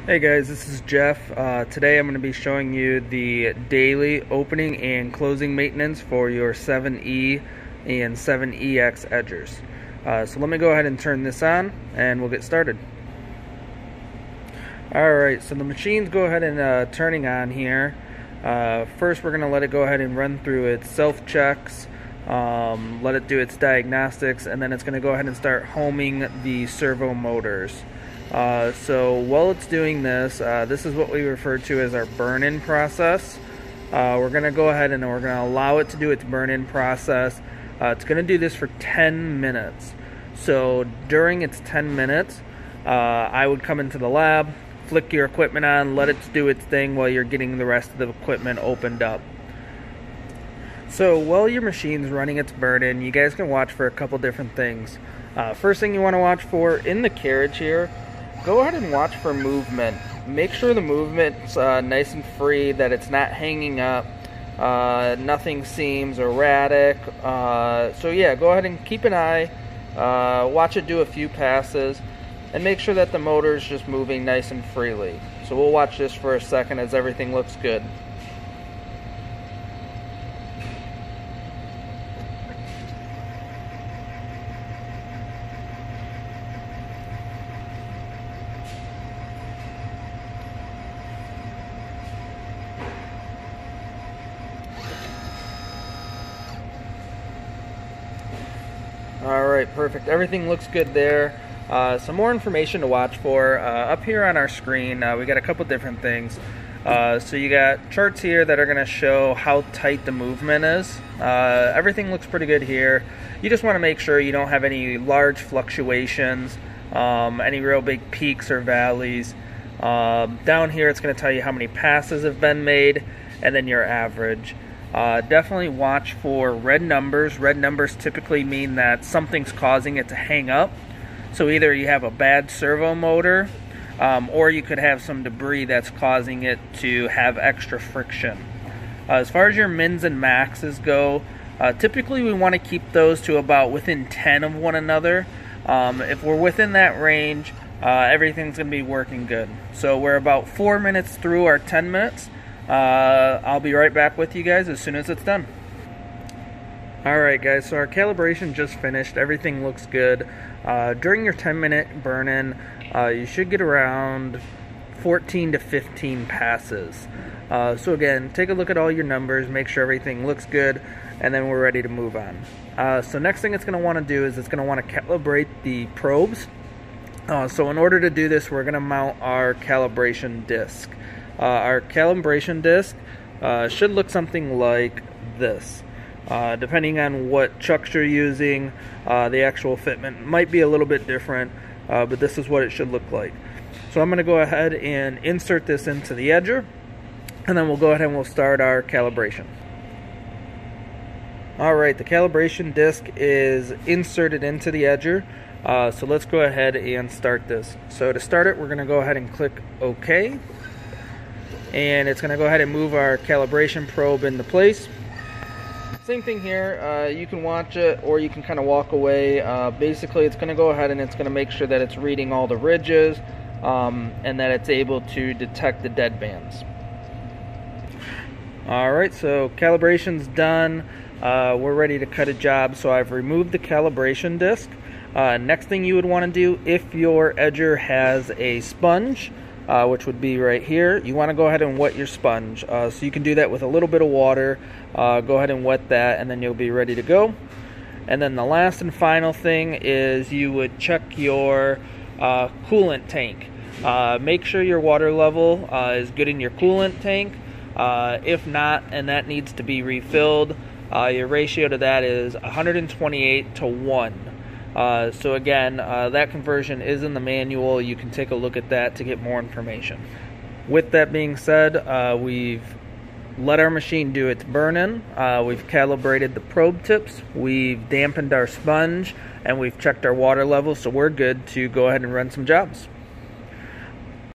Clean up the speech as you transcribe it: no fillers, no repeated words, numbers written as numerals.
Hey guys, this is Jeff. Today I'm going to be showing you the daily opening and closing maintenance for your 7E and 7EX edgers. So let me go ahead and turn this on and we'll get started. Alright, so the machine's go ahead and turning on here. First we're going to let it go ahead and run through its self-checks, let it do its diagnostics, and then it's going to go ahead and start homing the servo motors. So while it's doing this, this is what we refer to as our burn-in process. We're going to go ahead and we're going to allow it to do its burn-in process. It's going to do this for 10 minutes. So during its 10 minutes, I would come into the lab, flick your equipment on, let it do its thing while you're getting the rest of the equipment opened up. So while your machine's running its burn-in, you guys can watch for a couple different things. First thing you want to watch for in the carriage here, go ahead and watch for movement. Make sure the movement's nice and free, that it's not hanging up, nothing seems erratic. So yeah, go ahead and keep an eye, watch it do a few passes, and make sure that the motor's just moving nice and freely. So we'll watch this for a second as everything looks good. Alright, perfect. Everything looks good there. Some more information to watch for. Up here on our screen, we got a couple different things. So you got charts here that are going to show how tight the movement is. Everything looks pretty good here. You just want to make sure you don't have any large fluctuations, any real big peaks or valleys. Down here it's going to tell you how many passes have been made, and then your average. Definitely watch for red numbers. Red numbers typically mean that something's causing it to hang up. So either you have a bad servo motor, or you could have some debris that's causing it to have extra friction. As far as your mins and maxes go, typically we want to keep those to about within 10 of one another. If we're within that range, everything's going to be working good. So we're about 4 minutes through our 10 minutes. I'll be right back with you guys as soon as it's done. Alright guys, so our calibration just finished. Everything looks good. During your 10-minute burn-in, you should get around 14 to 15 passes. So again, take a look at all your numbers, make sure everything looks good, and then we're ready to move on. So next thing it's going to want to do is it's going to want to calibrate the probes. So in order to do this, we're going to mount our calibration disc. Our calibration disc should look something like this. Depending on what chucks you're using, the actual fitment might be a little bit different, but this is what it should look like. So I'm going to go ahead and insert this into the edger, and then we'll go ahead and we'll start our calibration. Alright, the calibration disc is inserted into the edger, so let's go ahead and start this. So to start it, we're going to go ahead and click OK. And it's going to go ahead and move our calibration probe into place. Same thing here, you can watch it or you can kind of walk away. Basically it's going to go ahead and it's going to make sure that it's reading all the ridges, and that it's able to detect the dead bands. Alright, so calibration's done. We're ready to cut a job, so I've removed the calibration disc. Next thing you would want to do, if your edger has a sponge, which would be right here, you want to go ahead and wet your sponge. So you can do that with a little bit of water. Go ahead and wet that, and then you'll be ready to go. And then the last and final thing is you would check your coolant tank. Make sure your water level is good in your coolant tank. If not, and that needs to be refilled, your ratio to that is 128 to 1. So again, that conversion is in the manual. You can take a look at that to get more information. With that being said, we've let our machine do its burn-in. We've calibrated the probe tips. We've dampened our sponge, and we've checked our water level, so we're good to go ahead and run some jobs.